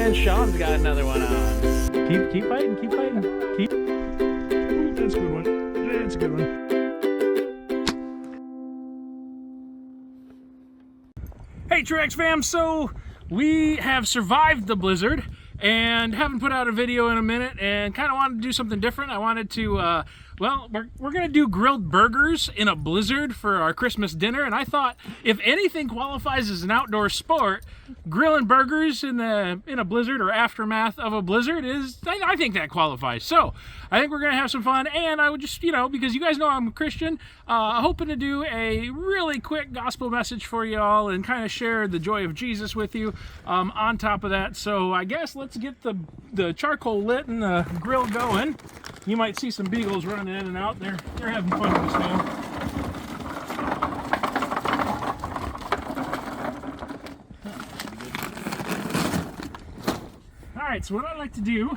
And Sean's got another one on. Keep fighting, keep fighting. Keep. Ooh, that's a good one. That's a good one. Hey Truex fam, so we have survived the blizzard and haven't put out a video in a minute and kind of wanted to do something different. I wanted to, well, we're going to do grilled burgers in a blizzard for our Christmas dinner, and I thought if anything qualifies as an outdoor sport, grilling burgers in a blizzard or aftermath of a blizzard is, I think that qualifies. So I think we're going to have some fun, and I would just, you know, because you guys know I'm a Christian, hoping to do a really quick gospel message for you all and kind of share the joy of Jesus with you on top of that. So I guess let's get the charcoal lit and the grill going. You might see some beagles running in and out. They're having fun with the snow. Alright, so what I like to do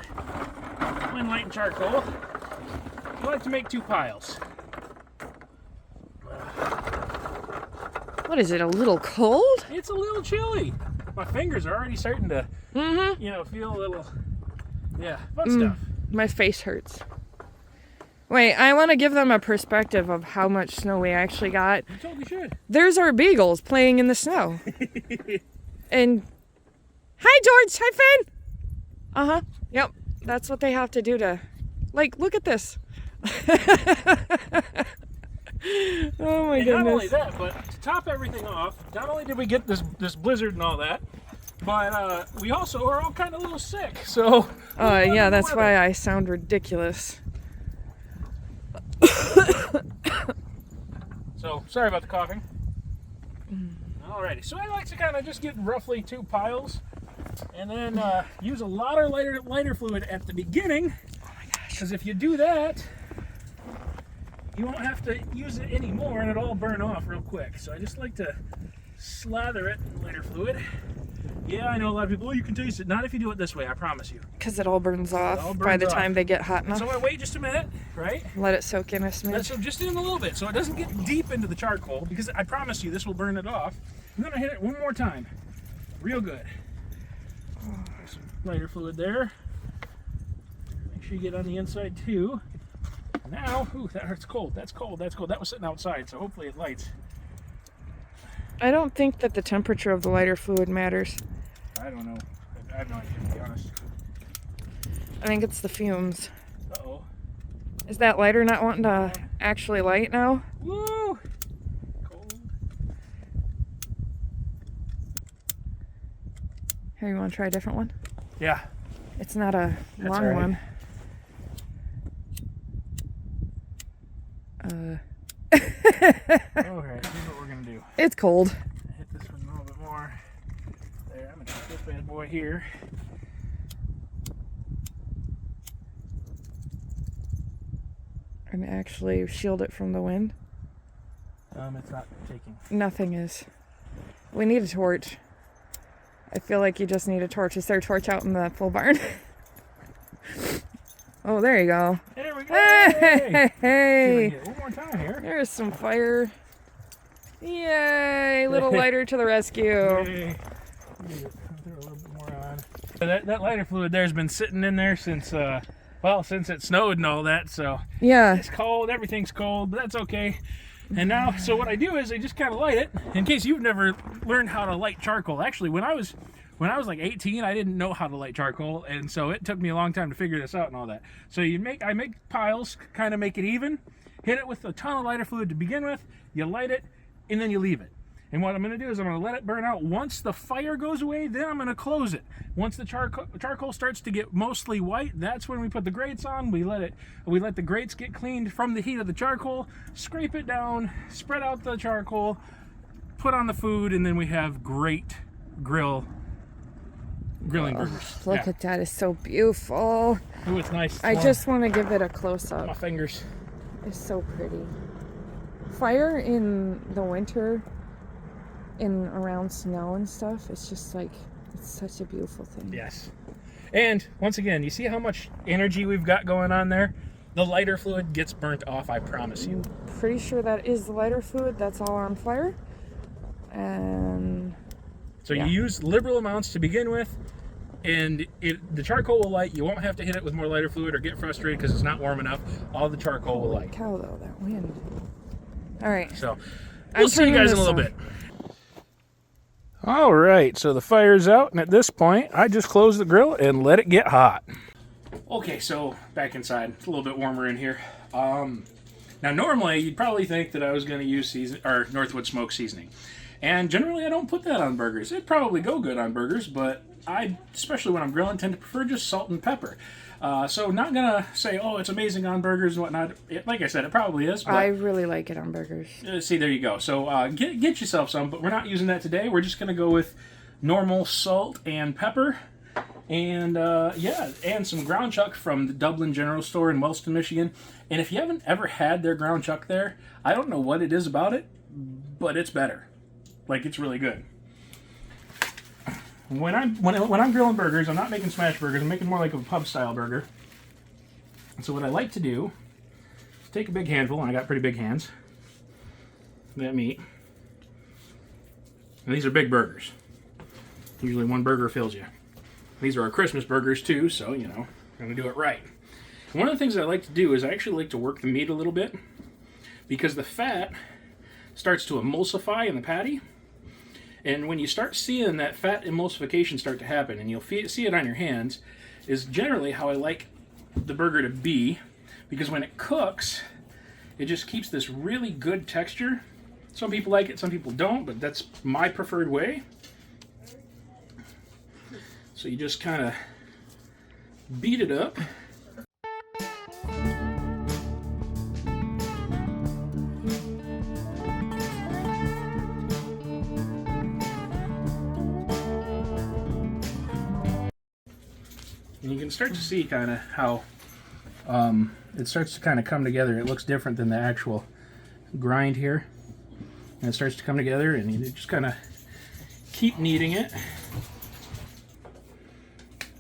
when lighting charcoal, I like to make two piles. What is it, a little cold? It's a little chilly. My fingers are already starting to, you know, feel a little, yeah, fun stuff. My face hurts. Wait, I want to give them a perspective of how much snow we actually got. You totally should. There's our beagles playing in the snow. And, hi George, hi Finn. Uh-huh, yep, that's what they have to do to, like, look at this. Oh my goodness. Not only that, but to top everything off, not only did we get this blizzard and all that, but we also are all kind of a little sick, so... yeah, that's why I sound ridiculous. So, sorry about the coughing. Alrighty, so I like to kind of just get roughly two piles, and then use a lot of lighter fluid at the beginning, because if you do that, you won't have to use it anymore and it'll all burn off real quick. So I just like to slather it in lighter fluid. Yeah, I know a lot of people, oh, you can taste it. Not if you do it this way, I promise you. Because it all burns off by the time they get hot enough. So I wait just a minute, right? Let it soak in a smidge. So just in a little bit, so it doesn't get deep into the charcoal, because I promise you this will burn it off. And then I hit it one more time. Real good. There's some lighter fluid there. Make sure you get on the inside too. Now, ooh, that hurts cold. That's cold. That's cold. That was sitting outside, so hopefully it lights. I don't think that the temperature of the lighter fluid matters. I don't know. I have no idea, to be honest. I think it's the fumes. Uh-oh. Is that lighter not wanting to actually light now? Woo! Cold. Here, you want to try a different one? Yeah. It's not a long right. one. Alright, here's what we're going to do. It's cold. Hit this one a little bit more. There, I'm going to put this bad boy here. And actually shield it from the wind. It's not taking. Nothing is. We need a torch. I feel like you just need a torch. Is there a torch out in the full barn? Oh, there you go. There we go. Hey! Hey. Get one more time here. There's some fire. Yay! Little lighter to the rescue. Hey. Throw a little bit more on. That lighter fluid there's been sitting in there since, well, since it snowed and all that. So yeah, it's cold. Everything's cold, but that's okay. And now, so what I do is I just kind of light it. In case you've never learned how to light charcoal. Actually, when I was like 18, I didn't know how to light charcoal, and so it took me a long time to figure this out and all that. So I make piles, kind of make it even, hit it with a ton of lighter fluid to begin with, you light it, and then you leave it. And what I'm going to do is I'm going to let it burn out. Once the fire goes away, then I'm going to close it. Once the charcoal starts to get mostly white, that's when we put the grates on. We let the grates get cleaned from the heat of the charcoal, scrape it down, spread out the charcoal, put on the food, and then we have great grilling burgers. Look at that. It's so beautiful. Ooh, it's nice. I just want to give it a close-up. My fingers. It's so pretty. Fire in the winter, in around snow and stuff, it's just like, it's such a beautiful thing. Yes. And once again, you see how much energy we've got going on there? The lighter fluid gets burnt off, I promise you. I'm pretty sure that is the lighter fluid that's all on fire. And so you use liberal amounts to begin with, and the charcoal will light. You won't have to hit it with more lighter fluid or get frustrated because it's not warm enough. All the charcoal will light. Cow though, that wind. All right. So we'll see you guys in a little bit. All right, so the fire's out, and at this point, I just close the grill and let it get hot. Okay, so back inside. It's a little bit warmer in here. Now, normally, you'd probably think that I was going to use Northwood Smoke seasoning. And generally, I don't put that on burgers. It'd probably go good on burgers, but I, especially when I'm grilling, tend to prefer just salt and pepper. So not going to say, oh, it's amazing on burgers and whatnot. Like I said, it probably is. But, I really like it on burgers. See, there you go. So get yourself some, but we're not using that today. We're just going to go with normal salt and pepper. And, and some ground chuck from the Dublin General Store in Wellston, Michigan. And if you haven't ever had their ground chuck there, I don't know what it is about it, but it's better. Like, it's really good. When I'm grilling burgers, I'm not making smash burgers. I'm making more like a pub-style burger. And so what I like to do is take a big handful, and I got pretty big hands, of that meat. And these are big burgers. Usually one burger fills you. These are our Christmas burgers too, so, you know, I'm going to do it right. And one of the things I like to do is I actually like to work the meat a little bit because the fat starts to emulsify in the patty. And when you start seeing that fat emulsification start to happen, and you'll see it on your hands, is generally how I like the burger to be, because when it cooks, it just keeps this really good texture. Some people like it, some people don't, but that's my preferred way. So you just kind of beat it up. And you can start to see kind of how it starts to kind of come together. It looks different than the actual grind here. And it starts to come together, and you just kind of keep kneading it.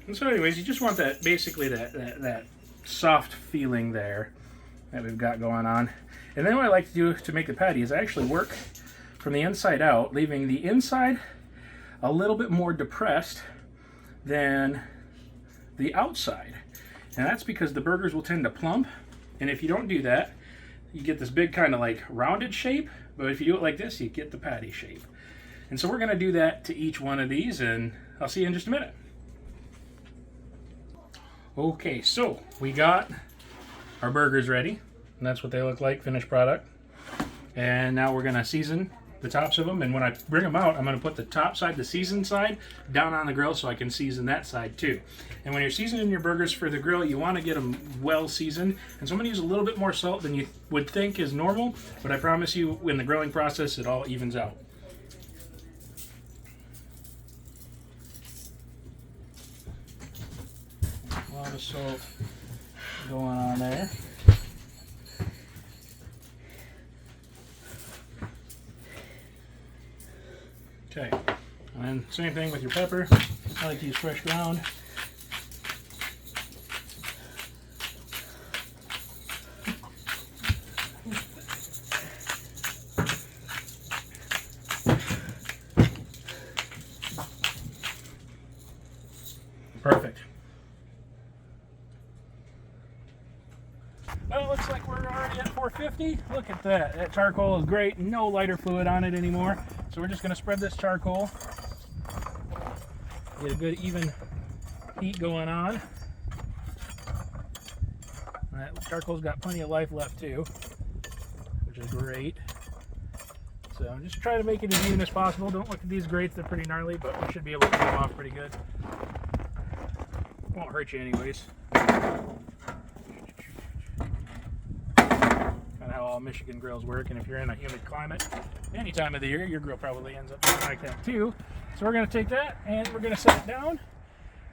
And so anyways, you just want that, basically that soft feeling there that we've got going on. And then what I like to do to make the patty is I actually work from the inside out, leaving the inside a little bit more depressed than the outside. And that's because the burgers will tend to plump. And if you don't do that, you get this big kind of like rounded shape. But if you do it like this, you get the patty shape. And so we're going to do that to each one of these, and I'll see you in just a minute. Okay, so we got our burgers ready, and that's what they look like, finished product. And now we're gonna season the tops of them, and when I bring them out, I'm gonna put the top side, the seasoned side, down on the grill so I can season that side too. And when you're seasoning your burgers for the grill, you wanna get them well seasoned. And so I'm gonna use a little bit more salt than you would think is normal, but I promise you, in the grilling process, it all evens out. A lot of salt going on there. Okay, and then same thing with your pepper. I like to use fresh ground. Perfect. Well, it looks like we're already at 450. Look at that. That charcoal is great. No lighter fluid on it anymore. So we're just going to spread this charcoal. Get a good even heat going on. That charcoal's got plenty of life left too, which is great. So just try to make it as even as possible. Don't look at these grates. They're pretty gnarly, but we should be able to get them off pretty good. Won't hurt you anyways. All Michigan grills work, and if you're in a humid climate any time of the year, your grill probably ends up looking like that too. So we're going to take that and we're going to set it down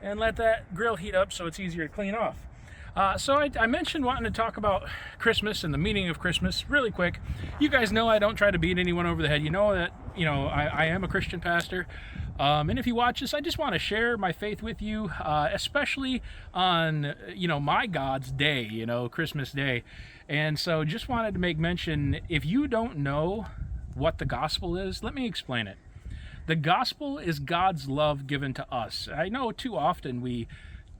and let that grill heat up so it's easier to clean off. So I mentioned wanting to talk about Christmas and the meaning of Christmas really quick. You guys know I don't try to beat anyone over the head. You know that, you know, I am a Christian pastor. And if you watch this, I just want to share my faith with you, especially on, you know, my God's day, you know, Christmas Day. And so just wanted to make mention, if you don't know what the gospel is, let me explain it. The gospel is God's love given to us. I know too often we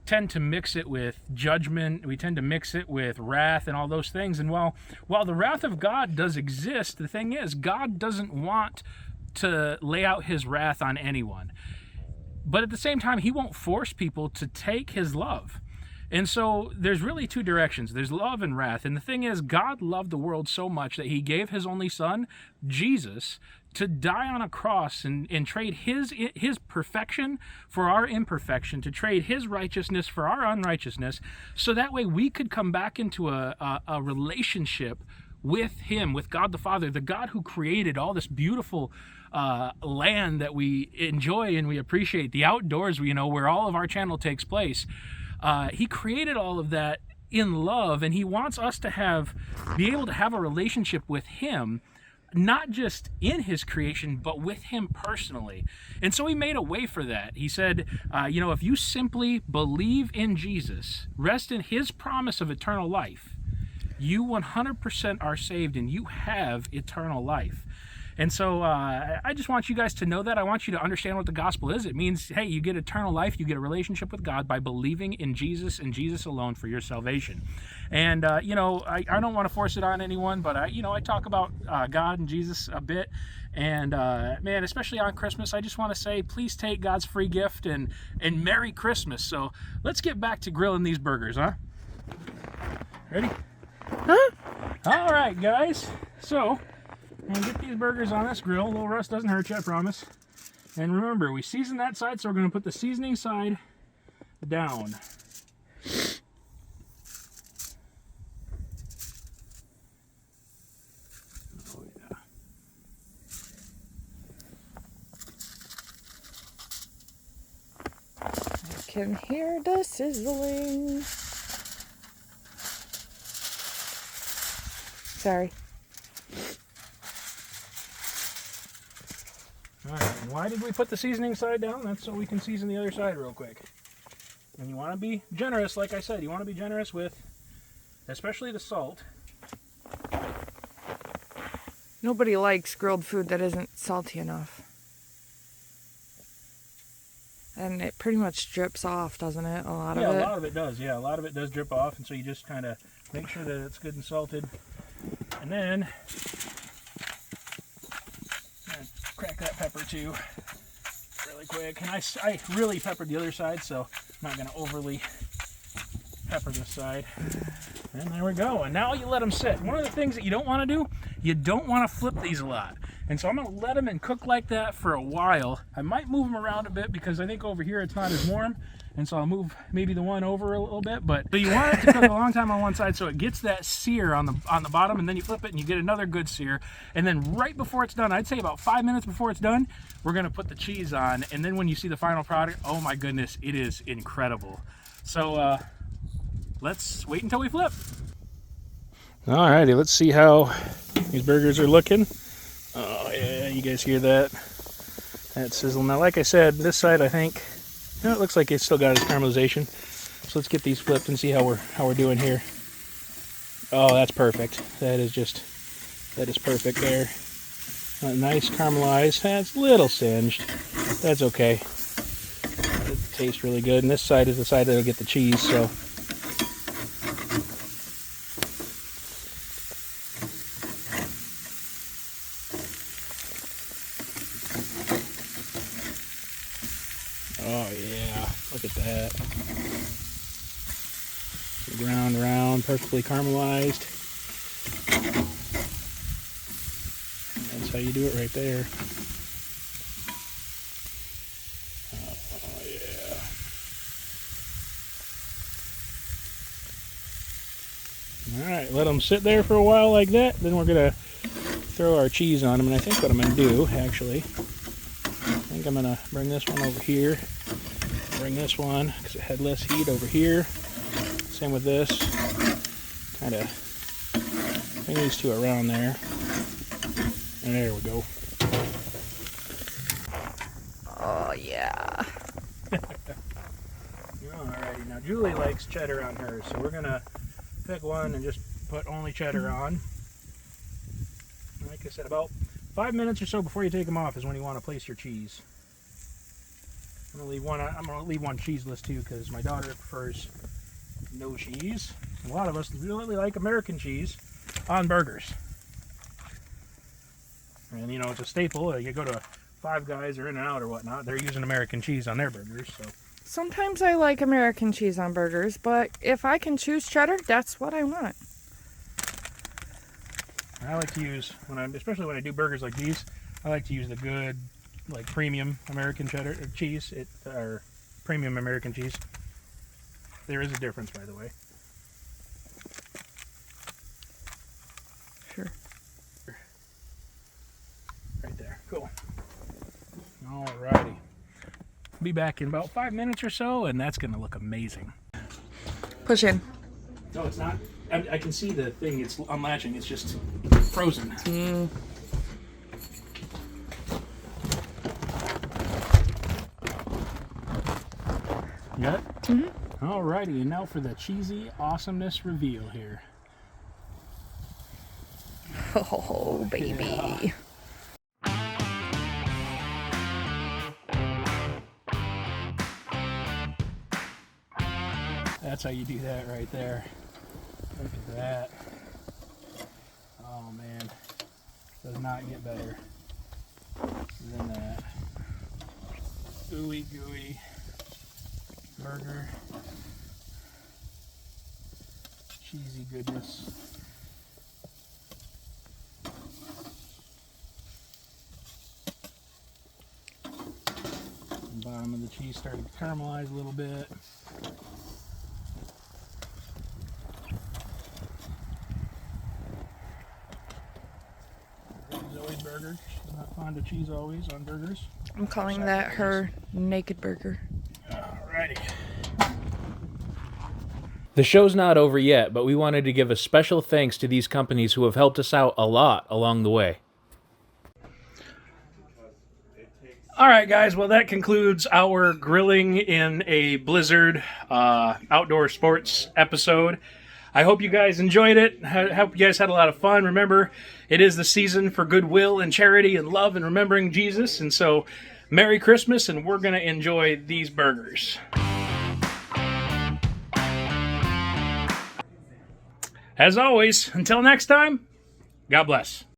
tend to mix it with judgment, we tend to mix it with wrath and all those things. And while the wrath of God does exist, the thing is, God doesn't want to lay out his wrath on anyone. But at the same time, he won't force people to take his love. And so there's really two directions. There's love and wrath. And the thing is, God loved the world so much that he gave his only son, Jesus, to die on a cross and trade his perfection for our imperfection, to trade his righteousness for our unrighteousness, so that way we could come back into a relationship with him, with God the Father, the God who created all this beautiful land that we enjoy and we appreciate, the outdoors, where all of our channel takes place. He created all of that in love, and he wants us to be able to have a relationship with him, not just in his creation, but with him personally. And so he made a way for that. He said, if you simply believe in Jesus, rest in his promise of eternal life, you 100% are saved and you have eternal life. And so I just want you guys to know that. I want you to understand what the gospel is. It means, hey, you get eternal life, you get a relationship with God by believing in Jesus and Jesus alone for your salvation. And, I don't want to force it on anyone, but, I talk about God and Jesus a bit. And, man, especially on Christmas, I just want to say, please take God's free gift and Merry Christmas. So let's get back to grilling these burgers, huh? Ready? Huh? All right, guys. So I'm going to get these burgers on this grill. A little rust doesn't hurt you, I promise. And remember, we season that side, so we're going to put the seasoning side down. Oh, yeah. I can hear the sizzling. Sorry. All right, and why did we put the seasoning side down? That's so we can season the other side real quick. And you want to be generous, like I said. You want to be generous with, especially the salt. Nobody likes grilled food that isn't salty enough. And it pretty much drips off, doesn't it? A lot of it. Yeah, a lot of it does. Yeah, a lot of it does drip off, and so you just kind of make sure that it's good and salted. And then crack that pepper too really quick. And I really peppered the other side, so I'm not going to overly pepper this side. And there we go. And now you let them sit. One of the things that you don't want to do, you don't want to flip these a lot. And so I'm going to let them and cook like that for a while. I might move them around a bit because I think over here it's not as warm. And so I'll move maybe the one over a little bit. But so you want it to cook a long time on one side so it gets that sear on the bottom, and then you flip it and you get another good sear. And then right before it's done, I'd say about 5 minutes before it's done, we're going to put the cheese on. And then when you see the final product, oh my goodness, it is incredible. So let's wait until we flip. Alrighty, let's see how these burgers are looking. Oh yeah, you guys hear that? That's sizzling. Now, like I said, this side I think, it looks like it's still got its caramelization. So let's get these flipped and see how we're doing here. Oh, that's perfect. That is perfect there. Nice caramelized. It's a little singed. That's okay. It tastes really good. And this side is the side that'll get the cheese. So. Oh yeah, look at that. Ground round, perfectly caramelized. That's how you do it right there. Oh yeah. Alright, let them sit there for a while like that. Then we're going to throw our cheese on them. And I think what I'm going to do, actually, I think I'm going to bring this one over here. Bring this one, because it had less heat, over here. Same with this. Kind of bring these two around there. And there we go. Oh, yeah. Alrighty, now Julie likes cheddar on hers, so we're going to pick one and just put only cheddar on. Like I said, about 5 minutes or so before you take them off is when you want to place your cheese. I'm gonna leave one cheeseless too because my daughter prefers no cheese. A lot of us really like American cheese on burgers. And you know, it's a staple. You go to Five Guys or In-N-Out or whatnot, they're using American cheese on their burgers. So Sometimes I like American cheese on burgers, but if I can choose cheddar, that's what I want. I like to use, especially when I do burgers like these, I like to use the good, like premium American cheddar cheese, or premium American cheese. There is a difference, by the way. Sure. Right there. Cool. Alrighty. Be back in about 5 minutes or so, and that's going to look amazing. Push in. No, it's not. I can see the thing. It's unlatching. It's just frozen. You got it? Mm-hmm. Alrighty, and now for the cheesy awesomeness reveal here. Oh, baby. Yeah. That's how you do that right there. Look at that. Oh man, does not get better than that. Ooey gooey burger, cheesy goodness. The bottom of the cheese started to caramelize a little bit. Zoe's burger. She's not fond of cheese always on burgers. I'm calling that her naked burger. Alrighty. The show's not over yet, but we wanted to give a special thanks to these companies who have helped us out a lot along the way. Alright guys, well that concludes our grilling in a blizzard outdoor sports episode. I hope you guys enjoyed it. I hope you guys had a lot of fun. Remember, it is the season for goodwill and charity and love and remembering Jesus. And so, Merry Christmas, and we're going to enjoy these burgers. As always, until next time, God bless.